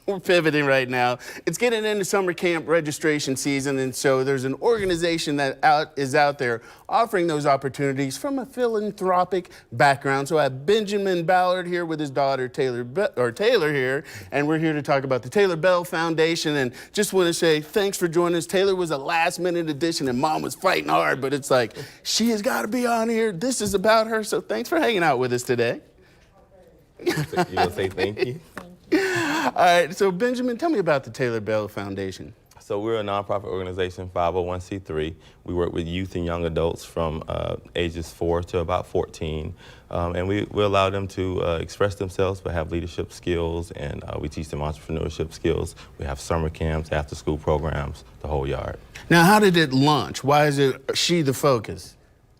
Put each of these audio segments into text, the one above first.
we're pivoting right now. It's getting into summer camp registration season, and so there's an organization that is out there offering those opportunities from a philanthropic background. So I have Benjamin Ballard here with his daughter Taylor here, and we're here to talk about the Taylor Belle Foundation. And just want to say thanks for joining us. Taylor was a last-minute addition, and Mom was fighting hard, but it's like she has got to be on here. This is about her. So thanks for hanging out with us today. You gonna say thank you? All right, so Benjamin, tell me about the Taylor Belle Foundation. So we're a nonprofit organization, 501c3. We work with youth and young adults from ages 4 to about 14. And we allow them to express themselves, but have leadership skills, and we teach them entrepreneurship skills. We have summer camps, after-school programs, the whole yard. Now, how did it launch? Why is she the focus?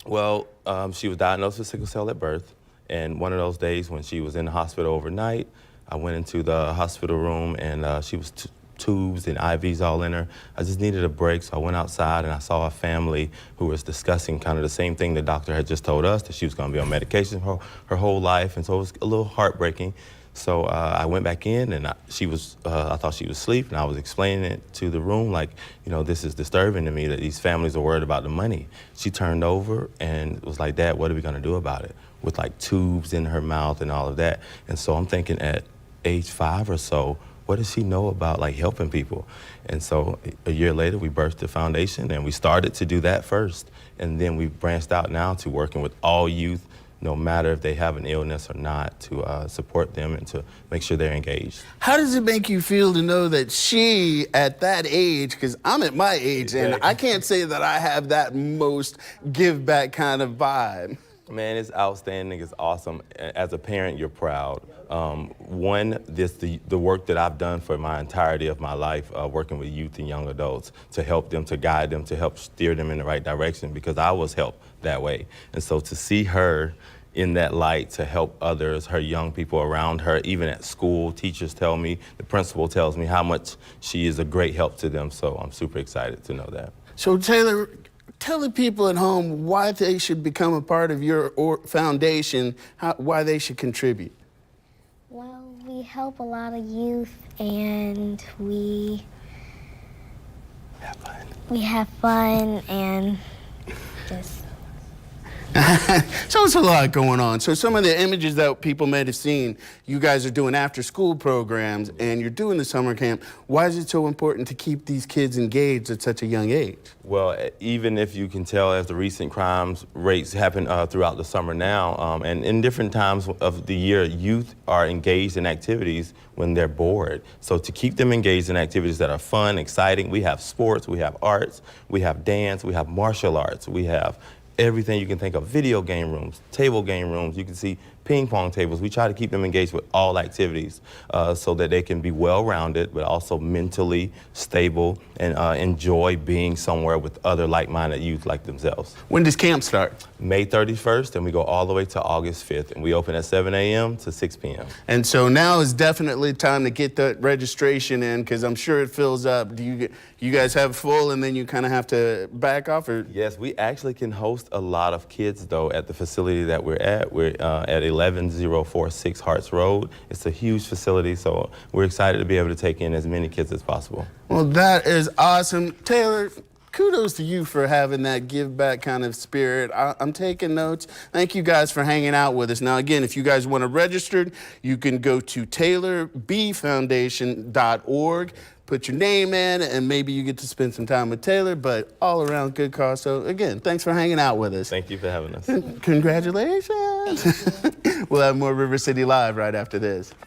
Well, she was diagnosed with sickle cell at birth, and one of those days when she was in the hospital overnight, I went into the hospital room, and she was tubes and IVs all in her. I just needed a break, so I went outside and I saw a family who was discussing kind of the same thing the doctor had just told us, that she was going to be on medication her whole life, and so it was a little heartbreaking. So I went back in, and I thought she was asleep, and I was explaining it to the room, like, you know, this is disturbing to me that these families are worried about the money. She turned over and was like, Dad, what are we going to do about it? With like tubes in her mouth and all of that. And so I'm thinking, at age 5 or so, what does she know about like helping people? And so a year later, we birthed the foundation, and we started to do that first. And then we branched out now to working with all youth, no matter if they have an illness or not, to support them and to make sure they're engaged. How does it make you feel to know that she, at that age, because I'm at my age, and I can't say that I have that most give back kind of vibe. Man, it's outstanding. It's awesome. As a parent, you're proud. One, the work that I've done for my entirety of my life, working with youth and young adults to help them, to guide them, to help steer them in the right direction, because I was helped that way. And so to see her in that light, to help others, her young people around her, even at school, teachers tell me, the principal tells me how much she is a great help to them. So I'm super excited to know that. So Taylor, tell the people at home why they should become a part of your foundation, why they should contribute. Well, we help a lot of youth, and we have fun and just... So it's a lot going on. So some of the images that people may have seen, you guys are doing after-school programs, and you're doing the summer camp. Why is it so important to keep these kids engaged at such a young age? Well, even if you can tell, as the recent crimes rates happen throughout the summer now, and in different times of the year, youth are engaged in activities when they're bored. So to keep them engaged in activities that are fun, exciting, we have sports, we have arts, we have dance, we have martial arts, we have everything you can think of, video game rooms, table game rooms. You can see ping pong tables. We try to keep them engaged with all activities so that they can be well-rounded, but also mentally stable and enjoy being somewhere with other like-minded youth like themselves. When does camp start? May 31st, and we go all the way to August 5th, and we open at 7 a.m. to 6 p.m. And so now is definitely time to get the registration in, because I'm sure it fills up. Do you guys have full, and then you kind of have to back off? Or? Yes, we actually can host a lot of kids, though, at the facility that we're at. We're at 11046 Harts Road. It's a huge facility, so we're excited to be able to take in as many kids as possible. Well, that is awesome. Taylor, kudos to you for having that give back kind of spirit. I'm taking notes. Thank you guys for hanging out with us. Now, again, if you guys want to register, you can go to taylorbfoundation.org. Put your name in, and maybe you get to spend some time with Taylor, but all around good cause. So again, thanks for hanging out with us. Thank you for having us. Congratulations. We'll have more River City Live right after this.